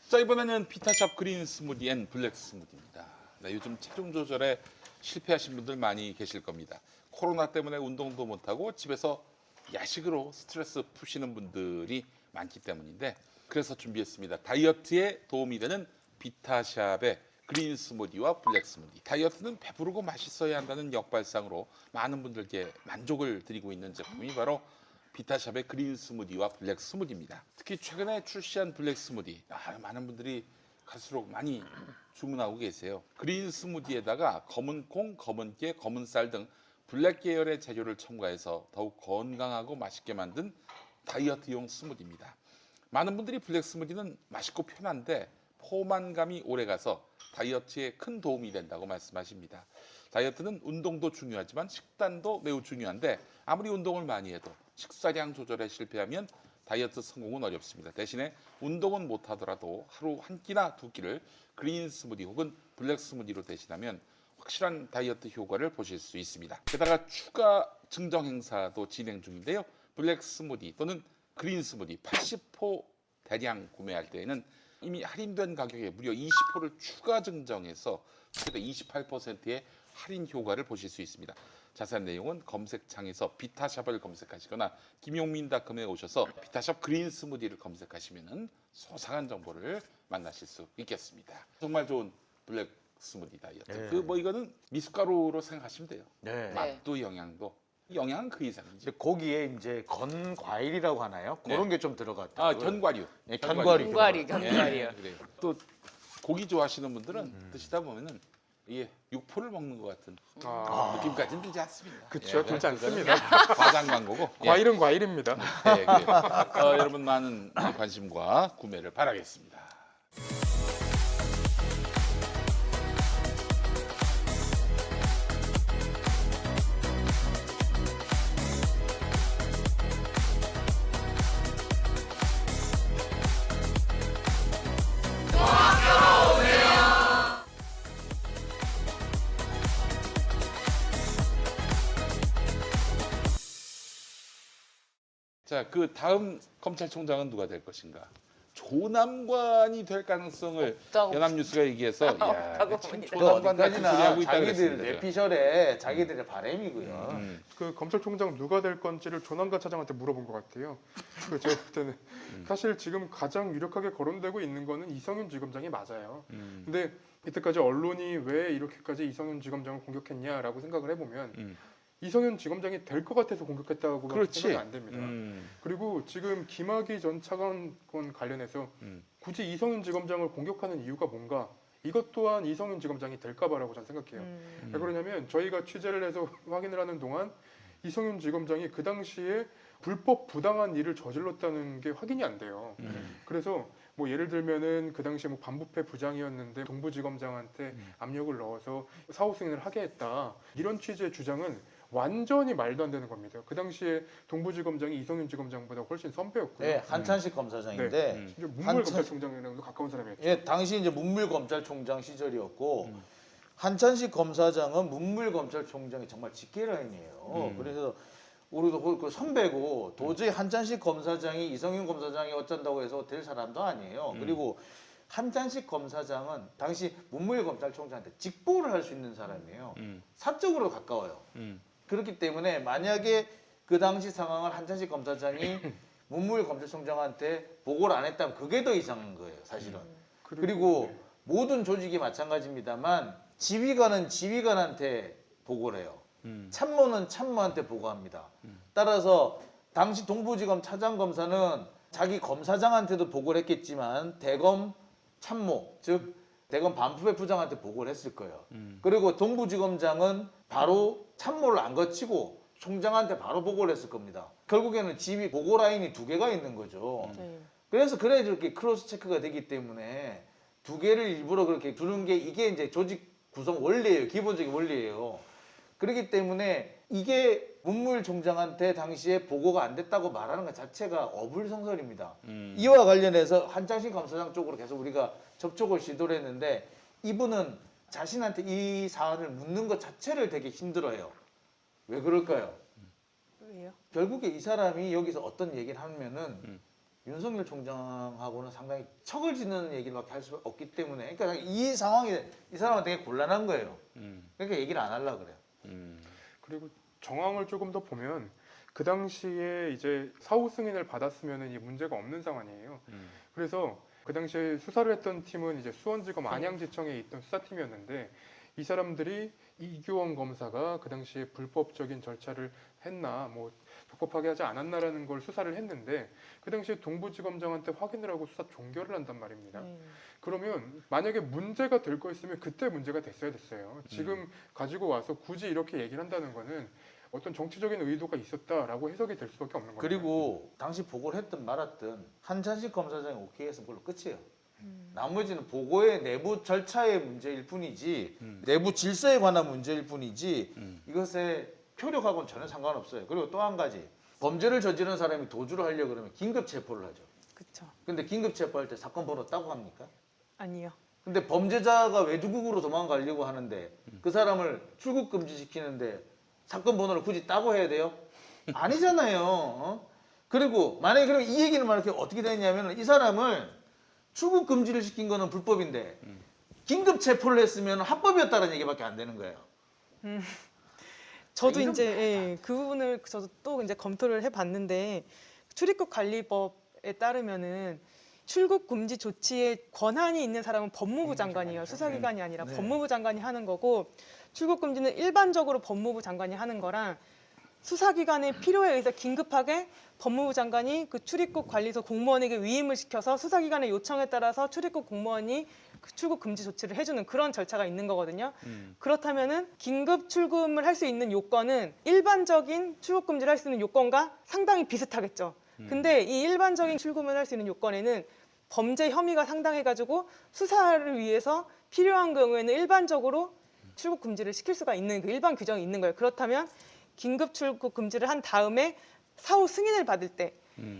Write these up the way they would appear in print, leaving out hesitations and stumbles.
자, 이번에는 비타샵 그린 스무디 앤 블랙 스무디입니다. 네, 요즘 체중 조절에 실패하신 분들 많이 계실 겁니다. 코로나 때문에 운동도 못하고 집에서 야식으로 스트레스 푸시는 분들이 많기 때문인데, 그래서 준비했습니다. 다이어트에 도움이 되는 비타샵의 그린 스무디와 블랙 스무디. 다이어트는 배부르고 맛있어야 한다는 역발상으로 많은 분들께 만족을 드리고 있는 제품이 바로 비타샵의 그린 스무디와 블랙 스무디입니다. 특히 최근에 출시한 블랙 스무디, 많은 분들이 갈수록 많이 주문하고 계세요. 그린 스무디에다가 검은 콩, 검은 깨, 검은 쌀 등 블랙 계열의 재료를 첨가해서 더욱 건강하고 맛있게 만든 다이어트용 스무디입니다. 많은 분들이 블랙 스무디는 맛있고 편한데 포만감이 오래가서 다이어트에 큰 도움이 된다고 말씀하십니다. 다이어트는 운동도 중요하지만 식단도 매우 중요한데, 아무리 운동을 많이 해도 식사량 조절에 실패하면 다이어트 성공은 어렵습니다. 대신에 운동은 못하더라도 하루 한 끼나 두 끼를 그린 스무디 혹은 블랙 스무디로 대신하면 확실한 다이어트 효과를 보실 수 있습니다. 게다가 추가 증정 행사도 진행 중인데요. 블랙 스무디 또는 그린 스무디 80포 대량 구매할 때에는 이미 할인된 가격에 무려 20%를 추가 증정해서 최대 28%의 할인 효과를 보실 수 있습니다. 자세한 내용은 검색창에서 비타샵을 검색하시거나 김용민닷컴에 오셔서 비타샵 그린 스무디를 검색하시면 소상한 정보를 만나실 수 있겠습니다. 정말 좋은 블랙 스무디 다이어트. 네. 이거는 미숫가루로 생각하시면 돼요. 네. 맛도 영양은 그 이상이죠. 이제 거기에 이제 건과일이라고 하나요? 그런 게 좀 들어갔다. 견과류. 네, 견과류. 견과류요. 그래요. 또 고기 좋아하시는 분들은 드시다 보면은 이게 육포를 먹는 것 같은 느낌까지는 들지 않습니다. 그렇죠, 들지 않습니다. 과장 광고고. 과일은 과일입니다. 네, 그래요. 여러분 많은 관심과 구매를 바라겠습니다. 자, 그 다음 검찰총장은 누가 될 것인가? 조남관이 될 가능성을 없다고. 연합뉴스가 얘기해서 없다고 봅니다. 조남관 같은 소리 하고 그거까지나 있다 자기들 그랬습니다. 내피셜에 자기들의 바람이고요. 그 검찰총장 누가 될 건지를 조남관 차장한테 물어본 것 같아요. 그 제가 볼 때는 사실 지금 가장 유력하게 거론되고 있는 거는 이성윤 지검장이 맞아요. 근데 이때까지 언론이 왜 이렇게까지 이성윤 지검장을 공격했냐라고 생각을 해보면 이성윤 지검장이 될 것 같아서 공격했다고 그렇지. 생각이 안 됩니다. 그리고 지금 김학의 전 차관건 관련해서 굳이 이성윤 지검장을 공격하는 이유가 뭔가, 이것 또한 이성윤 지검장이 될까봐라고 저는 생각해요. 왜 그러냐면 저희가 취재를 해서 확인을 하는 동안 이성윤 지검장이 그 당시에 불법 부당한 일을 저질렀다는 게 확인이 안 돼요. 그래서 뭐 예를 들면은 그 당시에 뭐 반부패 부장이었는데 동부지검장한테 압력을 넣어서 사후 승인을 하게 했다, 이런 취지의 주장은 완전히 말도 안 되는 겁니다. 그 당시에 동부지검장이 이성윤 지검장보다 훨씬 선배였고요. 네, 한찬식 검사장인데 이제 문물검찰총장이랑도 가까운 사람이었죠. 예, 당시 이제 문물검찰총장 시절이었고 한찬식 검사장은 문물검찰총장이 정말 직계라인이에요. 그래서 우리도 그 선배고 도저히 한찬식 검사장이 이성윤 검사장이 어쩐다고 해서 될 사람도 아니에요. 그리고 한찬식 검사장은 당시 문물검찰총장한테 직보를 할 수 있는 사람이에요. 사적으로 가까워요. 그렇기 때문에 만약에 그 당시 상황을 한찬식 검사장이 문물검찰총장한테 보고를 안 했다면 그게 더 이상한 거예요, 사실은. 그리고 모든 조직이 마찬가지입니다만 지휘관은 지휘관한테 보고를 해요. 참모는 참모한테 보고합니다. 따라서 당시 동부지검 차장검사는 자기 검사장한테도 보고를 했겠지만 대검 참모, 즉 대검 반부패 부장한테 보고를 했을 거예요. 그리고 동부지검장은 바로 참모를 안 거치고 총장한테 바로 보고를 했을 겁니다. 결국에는 지휘 보고 라인이 두 개가 있는 거죠. 그래서 그래야 이렇게 크로스 체크가 되기 때문에 두 개를 일부러 그렇게 두는 게 이게 이제 조직 구성 원리예요. 기본적인 원리예요. 그렇기 때문에 이게 문물총장한테 당시에 보고가 안 됐다고 말하는 것 자체가 어불성설입니다. 이와 관련해서 한창식 검사장 쪽으로 계속 우리가 접촉을 시도를 했는데 이분은 자신한테 이 사안을 묻는 것 자체를 되게 힘들어해요. 왜 그럴까요? 왜요? 결국에 이 사람이 여기서 어떤 얘기를 하면은 윤석열 총장하고는 상당히 척을 짓는 얘기밖에 할 수 없기 때문에 그러니까 이 상황에 이 사람은 되게 곤란한 거예요. 그러니까 얘기를 안 하려고 그래요. 그리고 정황을 조금 더 보면 그 당시에 이제 사후 승인을 받았으면은 이 문제가 없는 상황이에요. 그래서 그 당시에 수사를 했던 팀은 이제 수원지검 안양지청에 있던 수사팀이었는데 이 사람들이 이규원 검사가 그 당시에 불법적인 절차를 했나 뭐 적법하게 하지 않았나라는 걸 수사를 했는데 그 당시에 동부지검장한테 확인을 하고 수사 종결을 한단 말입니다. 그러면 만약에 문제가 될 거였으면 그때 문제가 됐어야 됐어요. 지금 가지고 와서 굳이 이렇게 얘기를 한다는 거는 어떤 정치적인 의도가 있었다라고 해석이 될 수밖에 없는 거예요. 그리고 당시 보고를 했든 말았든 한찬식 검사장이 오케이 해서 그걸로 끝이에요. 나머지는 보고의 내부 절차의 문제일 뿐이지 내부 질서에 관한 문제일 뿐이지 이것에 표력하고는 전혀 상관없어요. 그리고 또 한 가지 범죄를 저지른 사람이 도주를 하려고 그러면 긴급 체포를 하죠. 그렇죠. 근데 긴급 체포할 때 사건 번호 따고 합니까? 아니요. 근데 범죄자가 외주국으로 도망가려고 하는데 그 사람을 출국 금지시키는데 사건 번호를 굳이 따고 해야 돼요? 아니잖아요. 어? 그리고 만약에 그럼 이 얘기를 말하면 어떻게 되냐면 이 사람을 출국 금지를 시킨 거는 불법인데 긴급 체포를 했으면 합법이었다는 얘기밖에 안 되는 거예요. 저도 이런 이제 예, 그 부분을 저도 또 이제 검토를 해봤는데 출입국 관리법에 따르면은 출국 금지 조치에 권한이 있는 사람은 법무부 장관이에요. 수사기관이 아니라 네. 법무부 장관이 하는 거고 출국 금지는 일반적으로 법무부 장관이 하는 거랑 수사기관의 필요에 의해서 긴급하게 법무부 장관이 그 출입국 관리소 공무원에게 위임을 시켜서 수사기관의 요청에 따라서 출입국 공무원이 그 출국 금지 조치를 해주는 그런 절차가 있는 거거든요. 그렇다면은 긴급 출금을 할 수 있는 요건은 일반적인 출국 금지를 할 수 있는 요건과 상당히 비슷하겠죠. 근데 이 일반적인 출금을 할 수 있는 요건에는 범죄 혐의가 상당해가지고 수사를 위해서 필요한 경우에는 일반적으로 출국 금지를 시킬 수가 있는 그 일반 규정이 있는 거예요. 그렇다면 긴급 출국 금지를 한 다음에 사후 승인을 받을 때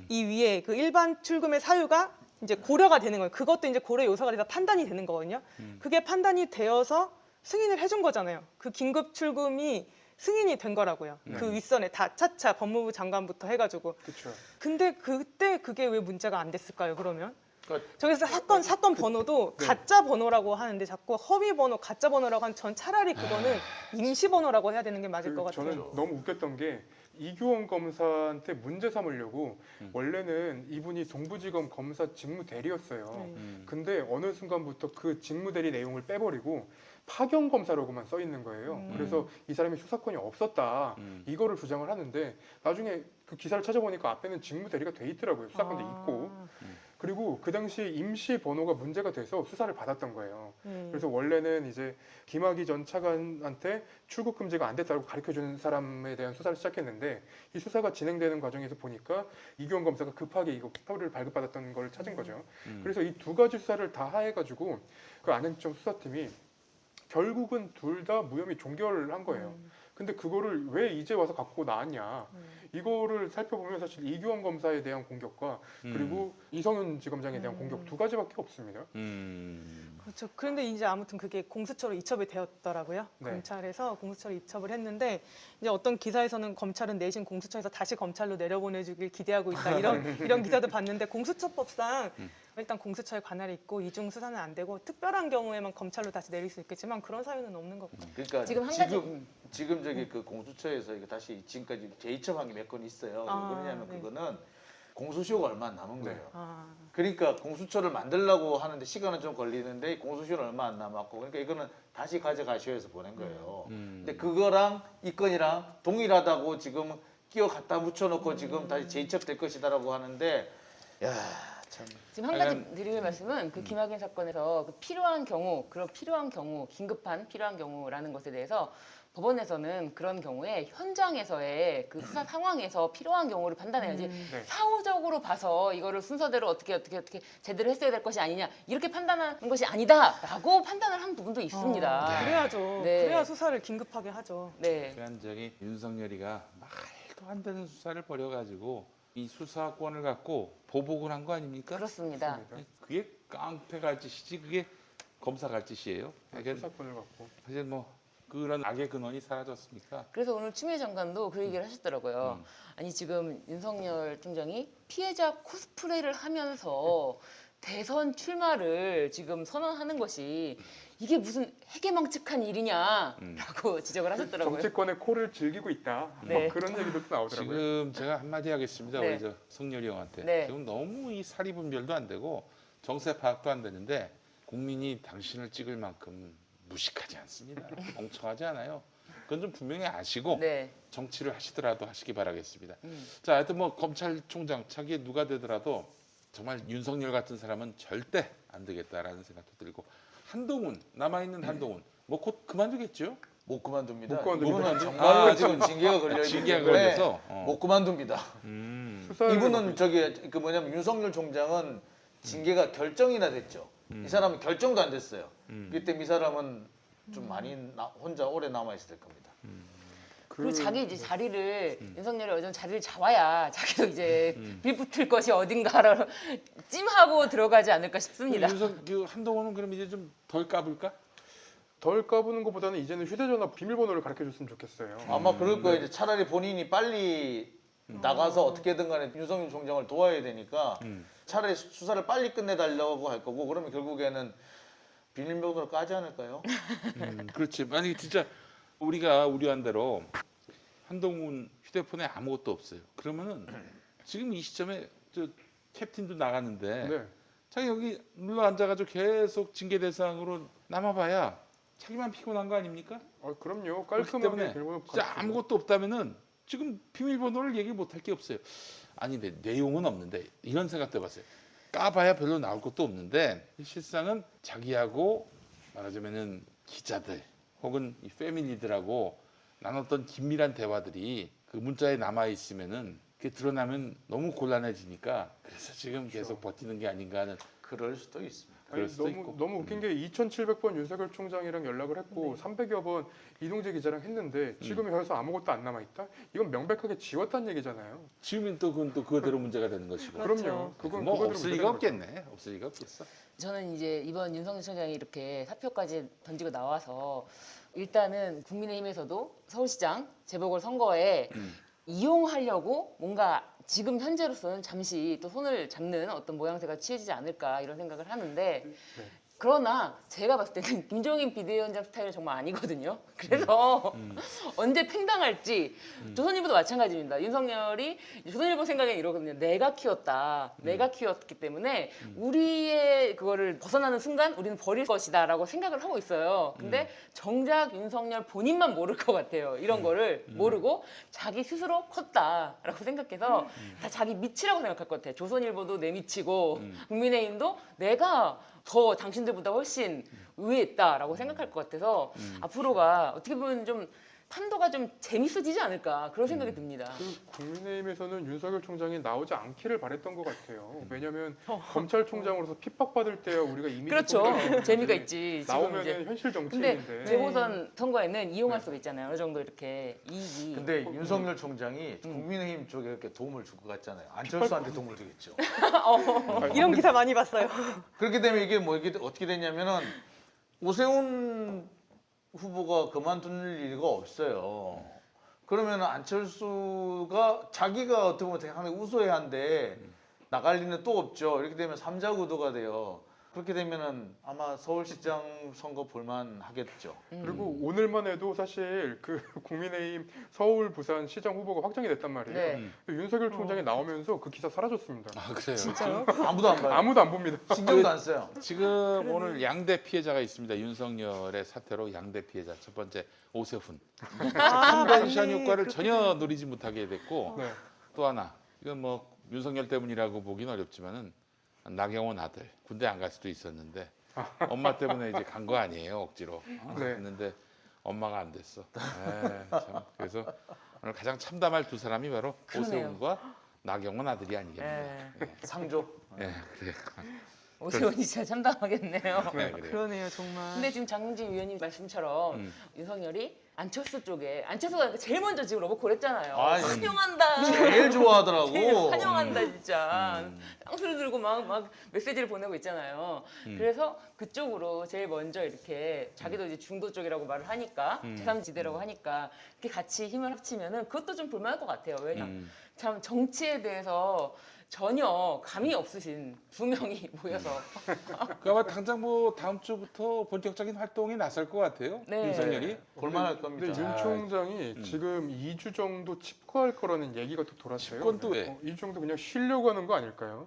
이 위에 그 일반 출금의 사유가 이제 고려가 되는 거예요. 그것도 이제 고려 요소가 돼서 판단이 되는 거거든요. 그게 판단이 되어서 승인을 해준 거잖아요. 그 긴급 출금이 승인이 된 거라고요. 그 윗선에 다 차차 법무부 장관부터 해가지고. 그렇죠. 근데 그때 그게 왜 문제가 안 됐을까요? 그러면? 그러니까 저기서 사건 번호도 가짜 번호라고 하는데 자꾸 허위 번호, 가짜 번호라고 하는 전 차라리 그거는 임시 번호라고 해야 되는 게 맞을 것 같아요. 저는 너무 웃겼던 게 이규원 검사한테 문제 삼으려고 원래는 이분이 동부지검 검사 직무대리였어요. 근데 어느 순간부터 그 직무대리 내용을 빼버리고 파견 검사라고만 써 있는 거예요. 그래서 이 사람이 수사권이 없었다 이거를 주장을 하는데 나중에 그 기사를 찾아보니까 앞에는 직무대리가 돼 있더라고요. 수사권도 있고. 그리고 그 당시에 임시 번호가 문제가 돼서 수사를 받았던 거예요. 그래서 원래는 이제 김학의 전 차관한테 출국 금지가 안 됐다고 가르쳐주는 사람에 대한 수사를 시작했는데 이 수사가 진행되는 과정에서 보니까 이규원 검사가 급하게 이거 서류를 발급받았던 걸 찾은 거죠. 그래서 이 두 가지 수사를 다 해가지고 그 안양지청 수사팀이 결국은 둘 다 무혐의 종결한 거예요. 근데 그거를 왜 이제 와서 갖고 나왔냐? 이거를 살펴보면 사실 이규원 검사에 대한 공격과 그리고 이성윤 지검장에 대한 공격 두 가지밖에 없습니다. 그렇죠. 그런데 이제 아무튼 그게 공수처로 이첩이 되었더라고요. 네. 검찰에서 공수처로 이첩을 했는데 이제 어떤 기사에서는 검찰은 내신 공수처에서 다시 검찰로 내려보내주길 기대하고 있다 이런 기사도 봤는데 공수처법상 일단 공수처에 관할이 있고 이중 수사는 안 되고 특별한 경우에만 검찰로 다시 내릴 수 있겠지만 그런 사유는 없는 거고. 그러니까 지금 한 가지 지금 저기 그 공수처에서 이거 다시 지금까지 재이첩한 게 몇 건 있어요. 왜 아, 그러냐면 네. 그거는 공소시효가 얼마 안 남은 거예요. 아, 그러니까 공수처를 만들려고 하는데 시간은 좀 걸리는데 공소시효는 얼마 안 남았고 그러니까 이거는 다시 가져가시오 해서 보낸 거예요. 근데 그거랑 이 건이랑 동일하다고 지금 끼워 갖다 붙여놓고 지금 다시 재이첩될 것이다라고 하는데 야 참. 지금 한 가지 드릴 말씀은 그 김학인 사건에서 그 필요한 경우, 그런 필요한 경우, 긴급한 필요한 경우라는 것에 대해서 법원에서는 그런 경우에 현장에서의 그 수사 상황에서 필요한 경우를 판단해야지 네. 사후적으로 봐서 이거를 순서대로 어떻게 제대로 했어야 될 것이 아니냐 이렇게 판단하는 것이 아니다라고 판단을 한 부분도 있습니다. 그래야죠. 네. 그래야 수사를 긴급하게 하죠. 네. 그러니까 저기 윤석열이가 말도 안 되는 수사를 벌여가지고 이 수사권을 갖고 보복을 한 거 아닙니까? 그렇습니다. 그게 깡패 갈 짓이지 그게 검사 갈 짓이에요. 그러니까 수사권을 갖고 사실 뭐 그런 악의 근원이 사라졌습니까? 그래서 오늘 추미애 장관도 그 얘기를 하셨더라고요. 아니 지금 윤석열 총장이 피해자 코스프레를 하면서 대선 출마를 지금 선언하는 것이 이게 무슨 해괴망측한 일이냐라고 지적을 하셨더라고요. 정치권의 코를 즐기고 있다. 네. 뭐 그런 얘기도 또 나오더라고요. 지금 제가 한마디 하겠습니다. 네. 우리 저 성렬이 형한테. 네. 지금 너무 이 사리 분별도 안 되고 정세 파악도 안 되는데 국민이 당신을 찍을 만큼 무식하지 않습니다. 멍청하지 않아요. 그건 좀 분명히 아시고 네. 정치를 하시더라도 하시기 바라겠습니다. 자, 하여튼 뭐 검찰총장 차기에 누가 되더라도 정말 윤석열 같은 사람은 절대 안 되겠다라는 생각도 들고 한동훈 남아있는 한동훈 뭐 곧 그만두겠죠? 못 그만둡니다. 못 그만둡니다. 이분은 정말로 아, 지금 징계가 걸려 있기 징계가 때문에 걸려서 못 그만둡니다. 수사를 이분은 저기 그 뭐냐면 윤석열 총장은 징계가 결정이나 됐죠. 이 사람은 결정도 안 됐어요. 그렇기 때문에 이 사람은 좀 많이 혼자 오래 남아 있어야 될 겁니다. 그리고 자기 이제 자리를 윤석열이 어떤 자리를 잡아야 자기도 이제 빌붙을 것이 어딘가를 찜하고 들어가지 않을까 싶습니다. 그 한동훈은 그럼 이제 좀 덜 까불까? 덜 까부는 것보다는 이제는 휴대전화 비밀번호를 가르쳐줬으면 좋겠어요. 아마 그럴 거예요. 이제 차라리 본인이 빨리 나가서 어떻게든 간에 윤석열 총장을 도와야 되니까 차라리 수사를 빨리 끝내달라고 할 거고 그러면 결국에는 비밀번호를 까지 않을까요? 그렇지. 만약에 진짜 우리가 우려한 대로 한동훈 휴대폰에 아무것도 없어요. 그러면은 지금 이 시점에 저 캡틴도 나갔는데 네. 자기 여기 눌러 앉아가지고 계속 징계 대상으로 남아봐야 자기만 피곤한 거 아닙니까? 그럼요. 그렇기 깔끔하게 때문에 비밀번호 진짜 가르치고. 아무것도 없다면은 지금 비밀번호를 얘기 못할 게 없어요. 아니 근데 내용은 없는데 이런 생각도 해봤어요. 까봐야 별로 나올 것도 없는데 실상은 자기하고 말하자면은 기자들 혹은 이 패밀리들하고 나눴던 긴밀한 대화들이 그 문자에 남아 있으면은 그게 드러나면 너무 곤란해지니까 그래서 지금 계속 버티는 게 아닌가 하는 그럴 수도 있습니다. 그럴 아니, 수도 있고. 너무 웃긴 게 2,700번 윤석열 총장이랑 연락을 했고 300여 번 이동재 기자랑 했는데 지금 여기서 아무것도 안 남아 있다? 이건 명백하게 지웠다는 얘기잖아요. 지금은 또 그건 또 그거대로 문제가 되는 것이고. 그렇죠. 그럼요. 그건 뭐 그거대로 없을 문제가 리가 되는 없겠네. 없을 리가 없겠어. 저는 이제 이번 윤석열 총장이 이렇게 사표까지 던지고 나와서 일단은 국민의힘에서도 서울시장 재보궐 선거에 이용하려고 뭔가 지금 현재로서는 잠시 또 손을 잡는 어떤 모양새가 취해지지 않을까 이런 생각을 하는데 그러나 제가 봤을 때는 김종인 비대위원장 스타일은 정말 아니거든요. 그래서 언제 팽당할지 조선일보도 마찬가지입니다. 윤석열이 조선일보 생각에는 이러거든요. 내가 키웠다. 내가 키웠기 때문에 우리의 그거를 벗어나는 순간 우리는 버릴 것이다라고 생각을 하고 있어요. 근데 정작 윤석열 본인만 모를 것 같아요. 이런 거를 모르고 자기 스스로 컸다라고 생각해서 다 자기 밑이라고 생각할 것 같아요. 조선일보도 내 밑이고 국민의힘도 내가 더 당신들보다 훨씬 위에 있다라고 생각할 것 같아서 앞으로가 어떻게 보면 좀 판도가 좀 재밌어지지 않을까 그런 생각이 듭니다. 국민의힘에서는 윤석열 총장이 나오지 않기를 바랬던 것 같아요. 왜냐하면 검찰총장으로서 핍박받을 때야 우리가 이미지 그렇죠. politics 재미가 있지. 지금 나오면 이제 현실 근데 정치인인데 재보선 선거에는 이용할 수가 있잖아요. 어느 정도 이렇게 이익이. 근데 윤석열 총장이 국민의힘 쪽에 이렇게 도움을 줄 것 같잖아요. 안철수한테 도움을 주겠죠. 이런 기사 많이 봤어요. 그렇게 되면 이게 뭐 이게 어떻게 되냐면은 오세훈 후보가 그만둘 리가 없어요. 그러면 안철수가 자기가 어떻게 보면 상당히 우수해야 한데 나갈 리는 또 없죠. 이렇게 되면 삼자 구도가 돼요. 그렇게 되면은 아마 서울시장 선거 볼만 하겠죠. 그리고 오늘만 해도 사실 그 국민의힘 서울 부산 시장 후보가 확정이 됐단 말이에요. 네. 윤석열 총장이 나오면서 그 기사 사라졌습니다. 아 그래요. 진짜요? 아무도 안 봐요. 아무도 안 봅니다. 신경도 안 써요. 지금 오늘 양대 피해자가 있습니다. 윤석열의 사태로 양대 피해자. 첫 번째 오세훈. 아, 컨벤션 맞네. 효과를 전혀 누리지 못하게 됐고 네. 또 하나 이건 뭐 윤석열 때문이라고 보긴 어렵지만은 나경원 아들 군대 안 갈 수도 있었는데 엄마 때문에 이제 간 거 아니에요 억지로 네. 했는데 엄마가 안 됐어. 참. 그래서 오늘 가장 참담할 두 사람이 바로 그러네요. 오세훈과 나경원 아들이 아니겠나. 네. 상조. 네, 그래. 오세훈이 진짜 참담하겠네요. 네, 그래요. 그러네요, 정말. 근데 지금 장훈진 위원님 말씀처럼 윤석열이 안철수 쪽에 안철수가 제일 먼저 지금 러브콜 했잖아요. 아이, 환영한다. 제일 좋아하더라고. 제일 환영한다 진짜. 쌍수를 들고 막 메시지를 보내고 있잖아요. 그래서 그쪽으로 제일 먼저 이렇게 자기도 이제 중도 쪽이라고 말을 하니까 제3지대라고 하니까 이렇게 같이 힘을 합치면은 그것도 좀 볼만할 것 같아요. 왜냐 참 정치에 대해서 전혀 감이 없으신 두 명이 모여서 그 아마 당장 뭐 다음 주부터 본격적인 활동에 나설 것 같아요. 네. 윤석열이. 볼만할 근데 겁니다. 윤 총장이 지금 2주 정도 칩거할 거라는 얘기가 또 돌았어요. 칩건 또 왜? 2주 정도 그냥 쉬려고 하는 거 아닐까요?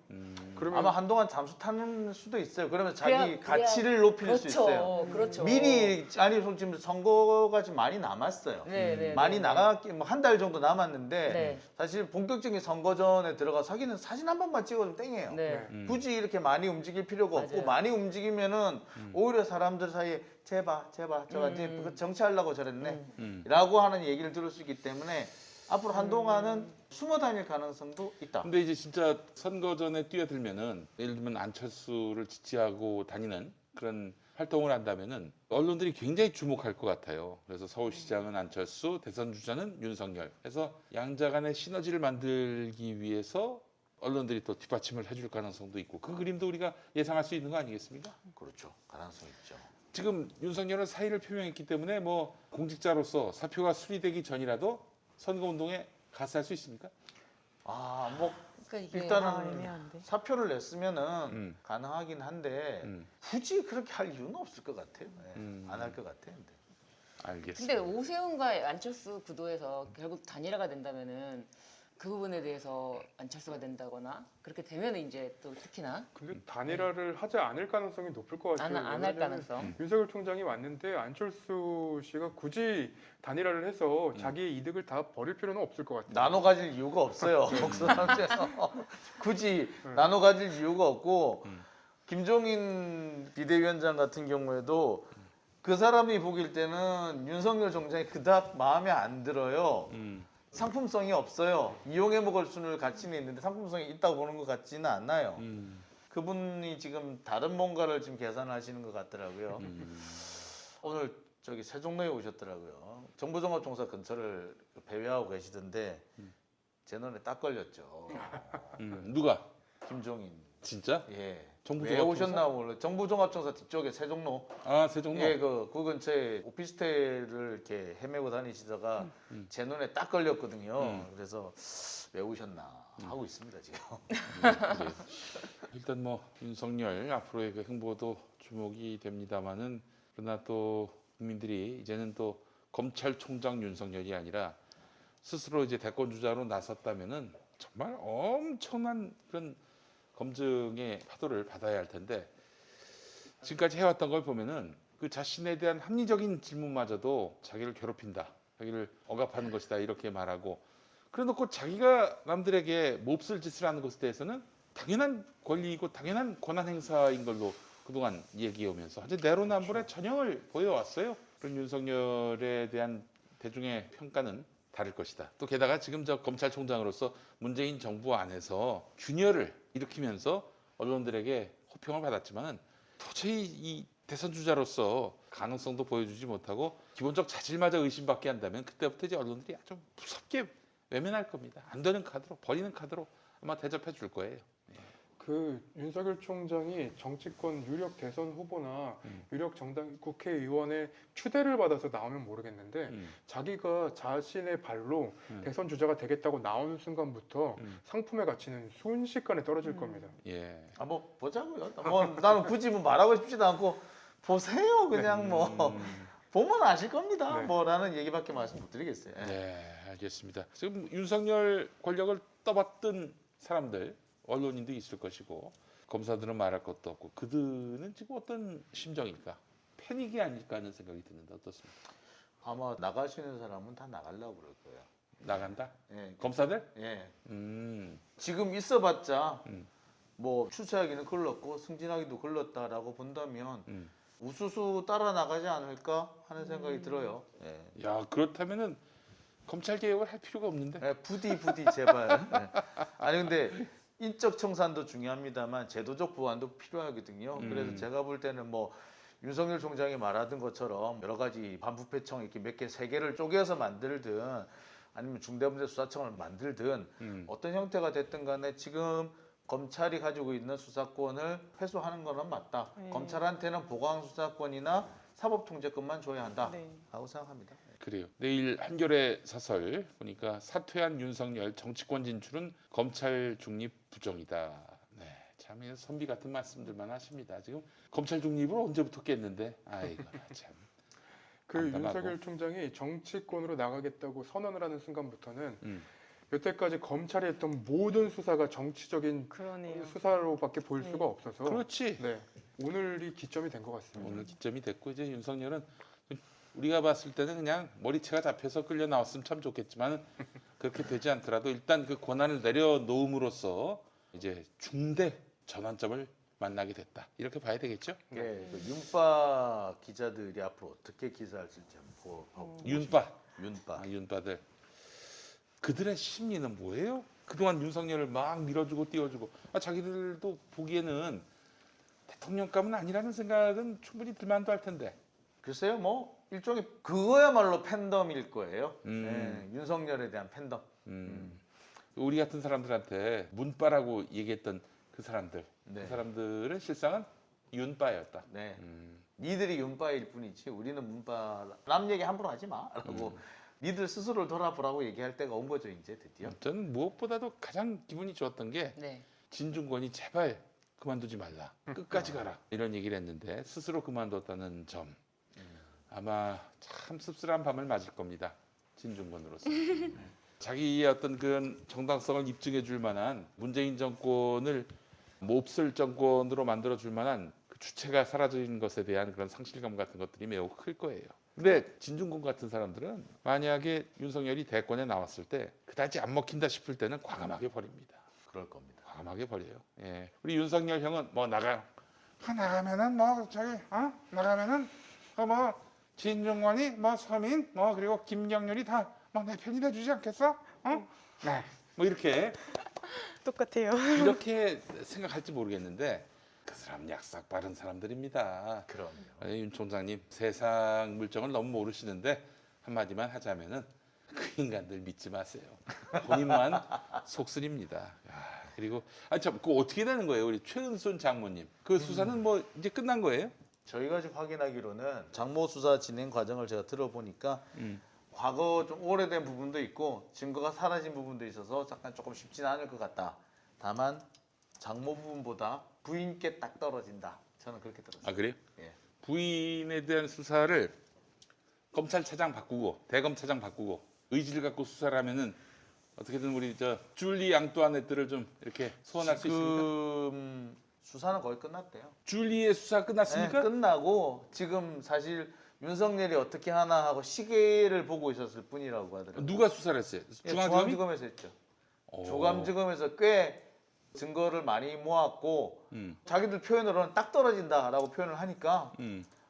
그러면 아마 한동안 잠수 타는 수도 있어요. 그러면 자기 그래야- 가치를 높일 수 있어요. 그렇죠. 미리 아니 지금 선거가 좀 많이 남았어요. 네. 많이 나갔기 뭐 한 달 정도 남았는데 네. 사실 본격적인 선거전에 들어가서 하기는 사진 한 번만 찍어도 땡이에요. 네. 굳이 이렇게 많이 움직일 필요가 없고 맞아요. 많이 움직이면은 오히려 사람들 사이에 제발 제가 이제 정치하려고 저랬네 라고 하는 얘기를 들을 수 있기 때문에 앞으로 한동안은 숨어 다닐 가능성도 있다. 근데 이제 진짜 선거전에 뛰어들면은 예를 들면 안철수를 지지하고 다니는 그런 활동을 한다면은 언론들이 굉장히 주목할 것 같아요. 그래서 서울시장은 안철수, 대선 주자는 윤석열. 그래서 양자 간의 시너지를 만들기 위해서 언론들이 또 뒷받침을 해줄 가능성도 있고 그 그림도 우리가 예상할 수 있는 거 아니겠습니까? 그렇죠. 가능성 있죠. 지금 윤석열은 사의를 표명했기 때문에 뭐 공직자로서 사표가 수리되기 전이라도 선거운동에 가서 할 수 있습니까? 뭐 그러니까 이게 일단은 애매한데. 사표를 냈으면은 가능하긴 한데 굳이 그렇게 할 이유는 없을 것 같아요. 안 할 것 같아요. 근데. 알겠습니다. 근데 오세훈과 안철수 구도에서 결국 단일화가 된다면은 그 부분에 대해서 안철수가 된다거나 그렇게 되면은 이제 또 특히나 근데 단일화를 하지 않을 가능성이 높을 것 같아요. 안 할 왜냐면은 가능성. 윤석열 총장이 왔는데 안철수 씨가 굳이 단일화를 해서 자기의 이득을 다 버릴 필요는 없을 것 같아요. 나눠 가질 이유가 없어요. 복수상태에서 굳이 나눠 가질 이유가 없고 김종인 비대위원장 같은 경우에도 그 사람이 보길 때는 윤석열 총장이 그닥 마음에 안 들어요. 상품성이 없어요. 이용해 먹을 수는 가치는 있는데 상품성이 있다고 보는 것 같지는 않아요. 그분이 지금 다른 뭔가를 지금 계산하시는 것 같더라고요. 오늘 저기 세종로에 오셨더라고요. 정부종합청사 근처를 배회하고 계시던데 제 눈에 딱 걸렸죠. 누가? 김종인. 진짜? 예. 정부종합청사? 왜 오셨나 몰라. 정부종합청사 뒤쪽에 세종로. 아 세종로. 예, 그 근처에 오피스텔을 이렇게 헤매고 다니시다가 제 눈에 딱 걸렸거든요. 그래서 왜 오셨나 하고 있습니다 지금. 네. 일단 뭐 윤석열 앞으로의 그 행보도 주목이 됩니다만은 그러나 또 국민들이 이제는 또 검찰총장 윤석열이 아니라 스스로 이제 대권 주자로 나섰다면은 정말 엄청난 그런 검증의 파도를 받아야 할 텐데 지금까지 해왔던 걸 보면은 그 자신에 대한 합리적인 질문마저도 자기를 괴롭힌다, 자기를 억압하는 것이다 이렇게 말하고 그래놓고 자기가 남들에게 몹쓸 짓을 하는 것에 대해서는 당연한 권리이고 당연한 권한 행사인 걸로 그동안 얘기해오면서 이제 내로남불의 전형을 보여왔어요. 그런 윤석열에 대한 대중의 평가는 다를 것이다. 또 게다가 지금 저 검찰총장으로서 문재인 정부 안에서 균열을 일으키면서 언론들에게 호평을 받았지만은 도저히 이 대선 주자로서 가능성도 보여주지 못하고 기본적 자질마저 의심받게 한다면 그때부터 이제 언론들이 아주 무섭게 외면할 겁니다. 안 되는 카드로 버리는 카드로 아마 대접해 줄 거예요. 그 윤석열 총장이 정치권 유력 대선 후보나 유력 정당 국회의원의 추대를 받아서 나오면 모르겠는데 자기가 자신의 발로 대선 주자가 되겠다고 나오는 순간부터 상품의 가치는 순식간에 떨어질 겁니다. 예. 뭐 보자고요. 뭐 나는 굳이 뭐 말하고 싶지도 않고 보세요. 그냥 뭐 보면 아실 겁니다. 네. 뭐라는 얘기밖에 말씀 못 드리겠어요. 예. 네, 알겠습니다. 지금 윤석열 권력을 떠받든 사람들, 언론인도 있을 것이고 검사들은 말할 것도 없고 그들은 지금 어떤 심정일까? 패닉이 아닐까 하는 생각이 드는데 어떻습니까? 아마 나가시는 사람은 다 나가려고 그럴 거예요. 나간다? 예. 검사들? 예. 음, 지금 있어봤자 뭐 추세하기는 글렀고 승진하기도 글렀다라고 본다면 우수수 따라 나가지 않을까 하는 생각이 들어요. 예. 야 그렇다면은 검찰 개혁을 할 필요가 없는데. 예, 부디 제발. 예. 아니 근데 인적 청산도 중요합니다만 제도적 보완도 필요하거든요. 그래서 제가 볼 때는 뭐 윤석열 총장이 말하던 것처럼 여러 가지 반부패청 이렇게 몇 개, 세 개를 쪼개서 만들든 아니면 중대범죄수사청을 만들든 어떤 형태가 됐든 간에 지금 검찰이 가지고 있는 수사권을 회수하는 거는 맞다. 네. 검찰한테는 보강 수사권이나 사법통제권만 줘야 한다. 네. 하고 생각합니다. 그래요. 내일 한겨레 사설 보니까 사퇴한 윤석열 정치권 진출은 검찰 중립 부정이다. 네, 참 선비 같은 말씀들만 하십니다. 지금 검찰 중립을 언제부터 깼는데, 아이고 참. 그 담담하고. 윤석열 총장이 정치권으로 나가겠다고 선언을 하는 순간부터는 음. 여태까지 검찰이 했던 모든 수사가 정치적인 그러네요. 수사로밖에 보일 네. 수가 없어서 그렇지. 네, 오늘이 기점이 된 것 같습니다. 오늘 기점이 됐고 이제 윤석열은 우리가 봤을 때는 그냥 머리채가 잡혀서 끌려 나왔으면 참 좋겠지만 그렇게 되지 않더라도 일단 그 권한을 내려놓음으로써 이제 중대 전환점을 만나게 됐다. 이렇게 봐야 되겠죠? 예, 그 윤빠 기자들이 앞으로 어떻게 기사를 쓸지 한번 보고 윤빠. 윤빠. 아, 윤빠들. 그들의 심리는 뭐예요? 그동안 윤석열을 막 밀어주고 띄워주고 자기들도 보기에는 대통령감은 아니라는 생각은 충분히 들만도 할 텐데. 글쎄요, 뭐 일종의 그거야말로 팬덤일 거예요. 음. 예, 윤석열에 대한 팬덤. 우리 같은 사람들한테 문빠라고 얘기했던 그 사람들, 네. 그 사람들은 실상은 윤빠였다. 네. 음. 니들이 윤빠일 뿐이지 우리는 문빠. 남 얘기 함부로 하지 마라고 니들 스스로를 돌아보라고 얘기할 때가 온 거죠, 이제 드디어. 저는 무엇보다도 가장 기분이 좋았던 게 네. 진중권이 제발 그만두지 말라, 끝까지 가라 이런 얘기를 했는데 스스로 그만뒀다는 점 아마 참 씁쓸한 밤을 맞을 겁니다. 진중권으로서. 자기의 어떤 그 정당성을 입증해 줄 만한 문재인 정권을 몹쓸 정권으로 만들어 줄 만한 그 주체가 사라진 것에 대한 그런 상실감 같은 것들이 매우 클 거예요. 근데 진중권 같은 사람들은 만약에 윤석열이 대권에 나왔을 때 그다지 안 먹힌다 싶을 때는 과감하게 버립니다. 그럴 겁니다. 과감하게 버려요. 예. 우리 윤석열 형은 뭐 나가면은 뭐 나가면은 뭐 진중권이 뭐 서민 뭐 그리고 김경률이 다 뭐 내 편이 돼주지 않겠어? 네. 뭐 이렇게 이렇게 생각할지 모르겠는데 그 사람 약삭 빠른 사람들입니다. 그럼요. 윤 총장님 세상 물정을 너무 모르시는데 한마디만 하자면은 그 인간들 믿지 마세요. 본인만 속쓰립니다. 그리고 참 그거 어떻게 되는 거예요, 우리 최은순 장모님? 그 수사는 뭐 이제 끝난 거예요? 저희가 지금 확인하기로는 장모 수사 진행 과정을 제가 들어보니까 과거 좀 오래된 부분도 있고 증거가 사라진 부분도 있어서 잠깐 조금 쉽지는 않을 것 같다. 다만 장모 부분보다 부인께 딱 떨어진다. 저는 그렇게 들었어요. 아 그래요? 예. 부인에 대한 수사를 검찰차장 바꾸고 대검차장 바꾸고 의지를 갖고 수사를 하면은 어떻게든 우리 저 줄리 앙뚜아네트를 좀 이렇게 소환할 수 있습니까? 지금 수사는 거의 끝났대요. 줄리의 수사 끝났습니까? 네, 끝나고 지금 사실 윤석열이 어떻게 하나 하고 시계를 보고 있었을 뿐이라고 하더라고요. 누가 수사를 했어요? 예, 중앙지검이? 중앙지검에서 했죠. 오. 조감지검에서 꽤 증거를 많이 모았고 자기들 표현으로는 딱 떨어진다라고 표현을 하니까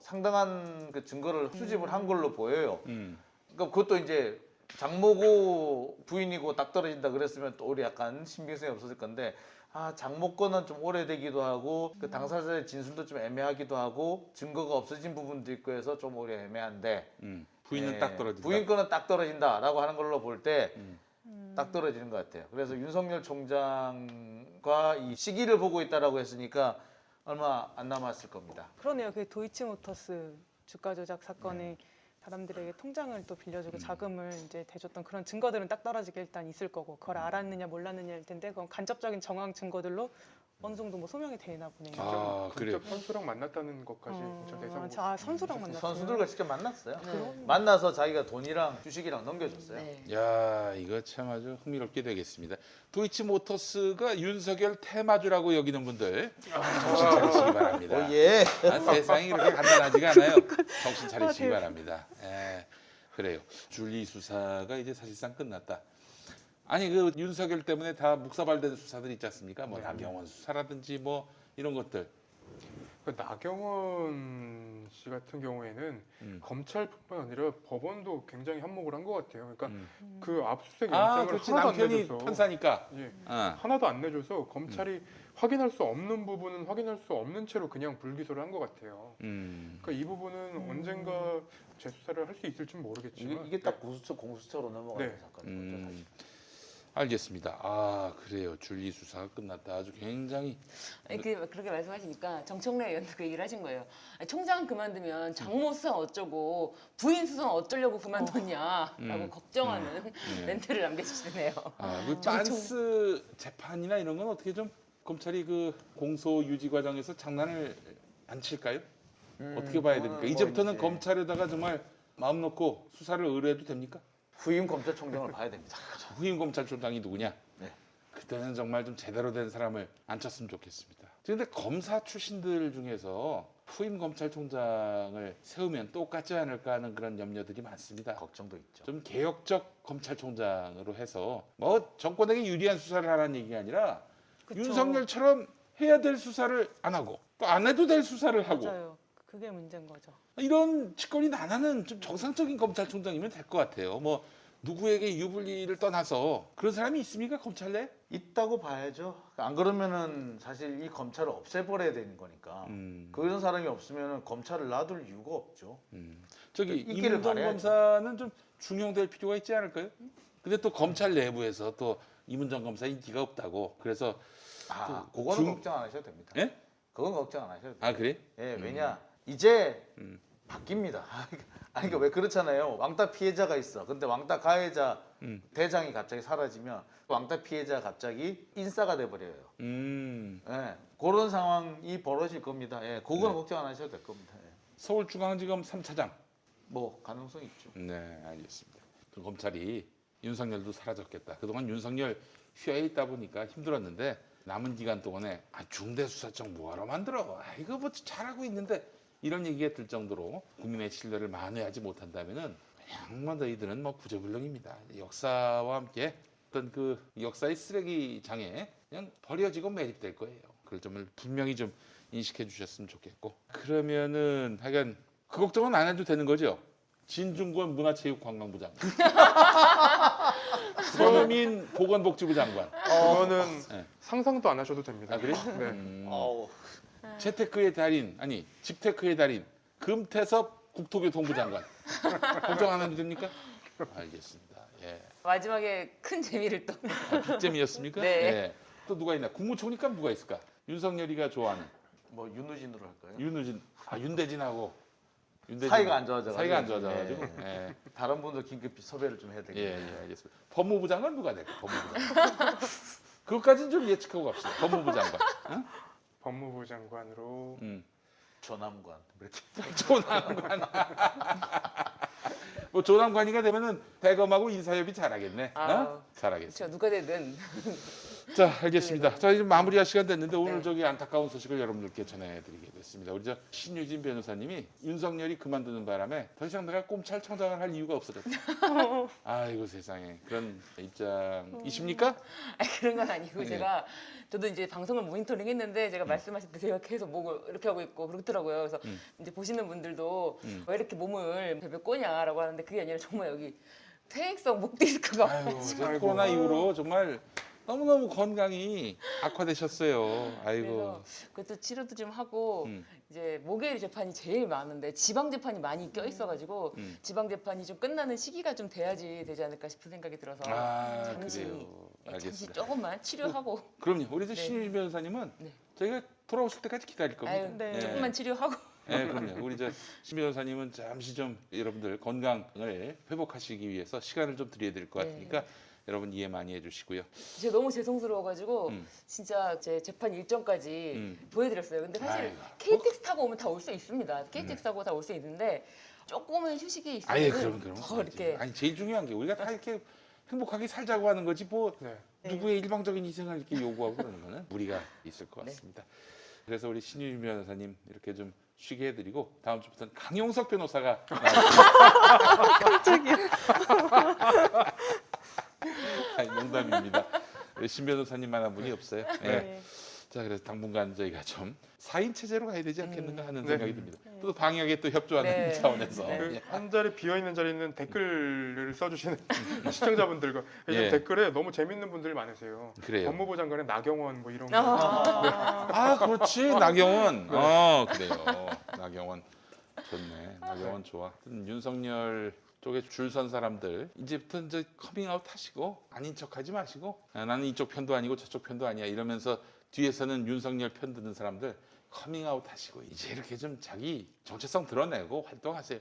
상당한 그 증거를 수집을 한 걸로 보여요. 그러니까 그것도 이제 장모고 부인이고 딱 떨어진다 그랬으면 또 우리 약간 신빙성이 없었을 건데 장모 거는 좀 오래되기도 하고 그 당사자의 진술도 좀 애매하기도 하고 증거가 없어진 부분도 있고 해서 좀 오래 애매한데 부인은 예, 딱 떨어진다. 부인 거는 딱 떨어진다라고 하는 걸로 볼 때 딱 떨어지는 것 같아요. 그래서 윤석열 총장과 이 시기를 보고 있다라고 했으니까 얼마 안 남았을 겁니다. 그러네요. 그 도이치모터스 주가 조작 사건에 사람들에게 통장을 또 빌려주고 자금을 이제 대줬던 그런 증거들은 딱 떨어지게 일단 있을 거고 그걸 알았느냐 몰랐느냐일 텐데 그건 간접적인 정황 증거들로 어느 정도 뭐 소명이 되나 보네요. 아 그래요. 직접 선수랑 만났다는 것까지 저 내세우고 선수랑 만났어요. 선수들과 직접 만났어요. 네. 만나서 자기가 돈이랑 주식이랑 넘겨줬어요. 네. 야 이거 참 아주 흥미롭게 되겠습니다. 도이치모터스가 윤석열 테마주라고 여기는 분들 정신 차리시기 바랍니다. 예. 세상이 그렇게 간단하지가 않아요. 정신 차리시기 바랍니다. 예, 그래요. 줄리 수사가 이제 사실상 끝났다. 아니 그 윤석열 때문에 다 묵사발된 수사들 있지 않습니까? 뭐 남경원 수사라든지 뭐 이런 것들 나경원 씨 같은 경우에는 검찰뿐만 아니라 법원도 굉장히 한몫을 한 것 같아요. 그러니까 그 압수수색 아, 영장을 그렇지. 하나도 안 남편이 내줘서 판사니까. 예, 아. 하나도 안 내줘서 검찰이 확인할 수 없는 부분은 확인할 수 없는 채로 그냥 불기소를 한 것 같아요. 그러니까 이 부분은 언젠가 재수사를 할 수 있을지는 모르겠지만 이게 딱 공수처로 넘어가는 네. 사건인 거죠. 사실. 알겠습니다. 아 그래요. 줄리 수사가 끝났다. 아주 굉장히 아니, 그렇게 말씀하시니까 정청래 의원도 그 얘기를 하신 거예요. 아니, 총장 그만두면 장모 수상 어쩌고 부인 수상 어쩌려고 그만뒀냐라고 걱정하는 멘트를 남겨주시네요. 그 빤스 재판이나 이런 건 어떻게 좀 검찰이 그 공소 유지 과정에서 장난을 안 칠까요? 어떻게 봐야 됩니까? 그거는 이제부터는 이제 검찰에다가 정말 마음 놓고 수사를 의뢰해도 됩니까? 후임 검찰총장을 봐야 됩니다. 후임 검찰총장이 누구냐? 네. 그때는 정말 좀 제대로 된 사람을 앉혔으면 좋겠습니다. 그런데 검사 출신들 중에서 후임 검찰총장을 세우면 똑같지 않을까 하는 그런 염려들이 많습니다. 걱정도 있죠. 좀 개혁적 검찰총장으로 해서 뭐 정권에게 유리한 수사를 하라는 얘기가 아니라 그쵸. 윤석열처럼 해야 될 수사를 안 하고 또 안 해도 될 수사를 하고 맞아요. 그게 문제인 거죠. 이런 직권이 나나는 좀 정상적인 검찰총장이면 될 것 같아요. 뭐 누구에게 유불리를 떠나서 그런 사람이 있습니까 검찰 내? 있다고 봐야죠. 안 그러면은 사실 이 검찰을 없애버려야 되는 거니까. 음. 그런 사람이 없으면은 검찰을 놔둘 이유가 없죠. 저기 있기를 이문정 바라야죠. 검사는 좀 중용될 필요가 있지 않을까요? 근데 또 검찰 내부에서 또 이문정 검사 인기가 없다고 그래서 그거는 중- 걱정 안 하셔도 됩니다. 예? 그건 걱정 안 하셔도 돼요. 아 그래? 예, 왜냐 이제 음. 바뀝니다. 아니 그러니까 왜 그렇잖아요. 왕따 피해자가 있어. 근데 왕따 가해자 대장이 갑자기 사라지면 왕따 피해자 갑자기 인싸가 돼 버려요. 예, 그런 상황이 벌어질 겁니다. 예, 그거는 네. 걱정 안 하셔도 될 겁니다. 예. 서울중앙지검 3차장. 뭐 가능성 있죠. 네, 알겠습니다. 그럼 검찰이 윤석열도 사라졌겠다. 그동안 윤석열 휴야에 있다 보니까 힘들었는데 남은 기간 동안에 중대수사청 뭐하러 만들어? 이거 뭐 잘하고 있는데 이런 얘기가 들 정도로 국민의 신뢰를 만회하지 못한다면은 그냥 뭐 너희들은 뭐 구제불능입니다. 역사와 함께 어떤 그 역사의 쓰레기장에 그냥 버려지고 매립될 거예요. 그걸 점을 분명히 좀 인식해 주셨으면 좋겠고 그러면은 하여간 그 걱정은 안 해도 되는 거죠? 진중권 문화체육관광부 장관, 서민 보건복지부 장관. 그거는 네. 상상도 안 하셔도 됩니다. 아 그래? 네. 어우, 재테크의 달인 아니 집테크의 달인 금태섭 국토교통부 장관 걱정 안 해도 됩니까? 알겠습니다. 예. 마지막에 큰 재미를 또 빅잼이었습니까? 네. 예. 또 누가 있나? 국무총리가 누가 있을까? 윤석열이가 좋아하는 뭐 윤우진으로 할까요? 윤우진, 윤대진하고 사이가 안 좋아져가지고. 사이가 안 좋아져가지고. 예. 예. 다른 분들 긴급히 섭외를 좀 해야 예, 되겠네요. 예, 알겠습니다. 법무부 장관 누가 될까? 법무부 장관. 그것까지는 좀 예측하고 갑시다. 법무부 장관. 응? 법무부 장관으로 조남관 이렇게. 조남관. 뭐 조남관이가 되면은 대검하고 인사협의 잘하겠네. 어? 잘하겠어. 그렇죠. 누가 되든 자, 알겠습니다. 자, 이제 마무리할 시간 됐는데 오늘 저기 안타까운 소식을 여러분들께 전해드리게 됐습니다. 우리 저 신유진 변호사님이 윤석열이 그만두는 바람에 더 이상 내가 꼼찰청장을 할 이유가 없어졌다. 아이고 세상에 그런 입장이십니까? 아니, 그런 건 아니고 네. 제가 저도 이제 방송을 모니터링 했는데 제가 말씀하실 때 제가 계속 목을 이렇게 하고 있고 그렇더라고요. 그래서 이제 보시는 분들도 왜 이렇게 몸을 베베 꼬냐라고 하는데 그게 아니라 정말 여기 퇴행성 목 디스크가 아유, 와가지고 저 코로나 이후로 정말 너무너무 건강이 악화되셨어요. 아이고. 그래서 그것도 치료도 좀 하고 음. 이제 목요일 재판이 제일 많은데 지방 재판이 많이 껴 있어가지고 지방 재판이 좀 끝나는 시기가 좀 돼야지 되지 않을까 싶은 생각이 들어서 아, 잠시 그래요. 잠시 알겠습니다. 조금만 치료하고 그럼요. 우리 저 네. 신유진 변호사님은 네. 저희가 돌아오실 때까지 기다릴 겁니다. 아유, 네. 조금만 치료하고 네, 그럼요. 우리 저 신 변호사님은 잠시 좀 여러분들 건강을 회복하시기 위해서 시간을 좀 드려야 될 것 네. 같으니까 여러분 이해 많이 해주시고요. 제가 너무 죄송스러워가지고 음. 진짜 제 재판 일정까지 보여드렸어요. 근데 사실 아이고. KTX 타고 오면 다 올 수 있습니다. KTX 타고 다 올 수 있는데 조금은 휴식이 아예 있으면 그럼 더 이렇게 아니 제일 중요한 게 우리가 다 이렇게 행복하게 살자고 하는 거지 뭐 네. 누구의 일방적인 희생을 이렇게 요구하고 그러는 거는 무리가 있을 것 네. 같습니다. 그래서 우리 신유진 변호사님 이렇게 좀 쉬게 해드리고 다음 주부터는 강용석 변호사가 깜짝이야. 아니, 농담입니다. 우리 신 변호사님만한 분이 없어요. 네. 네. 자, 그래서 당분간 저희가 좀 4인 체제로 가야 되지 않겠는가 하는 네. 생각이 듭니다. 또 방역에 또 협조하는 네. 차원에서. 네. 그 한 자리 비어 있는 자리는 댓글을 써주시는 시청자분들과 요즘 예. 댓글에 너무 재밌는 분들이 많으세요. 그래요. 법무부 장관의 나경원 뭐 이런 거. 아, 그렇지. 나경원. 그래요. 나경원 좋네. 나경원 좋아. 윤석열 쪽에 줄 선 사람들 이제부터 이제 커밍아웃 하시고 아닌 척하지 마시고 나는 이쪽 편도 아니고 저쪽 편도 아니야 이러면서 뒤에서는 윤석열 편 드는 사람들 커밍아웃 하시고 이제 이렇게 좀 자기 정체성 드러내고 활동하세요.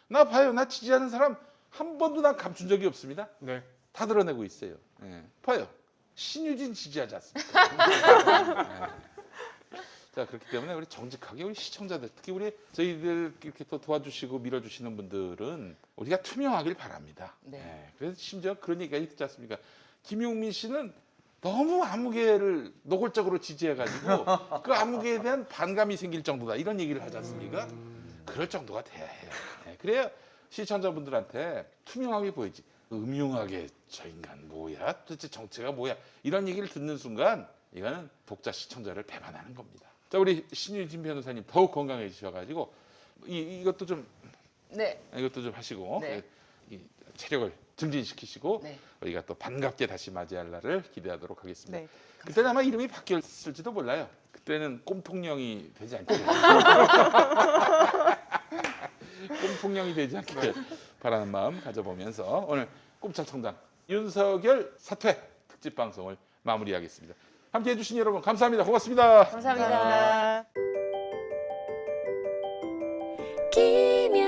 나 봐요. 나 지지하는 사람 한 번도 난 감춘 적이 없습니다. 네. 다 드러내고 있어요. 예. 봐요. 신유진 지지하지 않습니까? 예. 자, 그렇기 때문에 우리 정직하게 우리 시청자들 특히 우리 저희들 이렇게 또 도와주시고 밀어주시는 분들은 우리가 투명하길 바랍니다. 네. 예. 그래서 심지어 그런 얘기가 있지 않습니까? 김용민 씨는 너무 아무개를 노골적으로 지지해가지고 그 아무개에 대한 반감이 생길 정도다 이런 얘기를 하지 않습니까? 그럴 정도가 돼야 해요. 예. 그래야 시청자분들한테 투명하게 보이지. 음흉하게 저 인간 뭐야? 도대체 정체가 뭐야? 이런 얘기를 듣는 순간 이거는 독자 시청자를 배반하는 겁니다. 자, 우리 신유진 변호사님 더욱 건강해지셔가지고 이것도 좀 네. 하시고 네. 이 체력을 증진시키시고 네. 우리가 또 반갑게 다시 맞이할 날을 기대하도록 하겠습니다. 네. 그때는 아마 이름이 바뀌었을지도 몰라요. 그때는 꼼통령이 되지 않게 꼼통령이 되지 않게 바라는 마음 가져보면서 오늘 꼼짝청장 윤석열 사퇴 특집 방송을 마무리하겠습니다. 함께해 주신 여러분 감사합니다. 고맙습니다. 감사합니다. 감사합니다.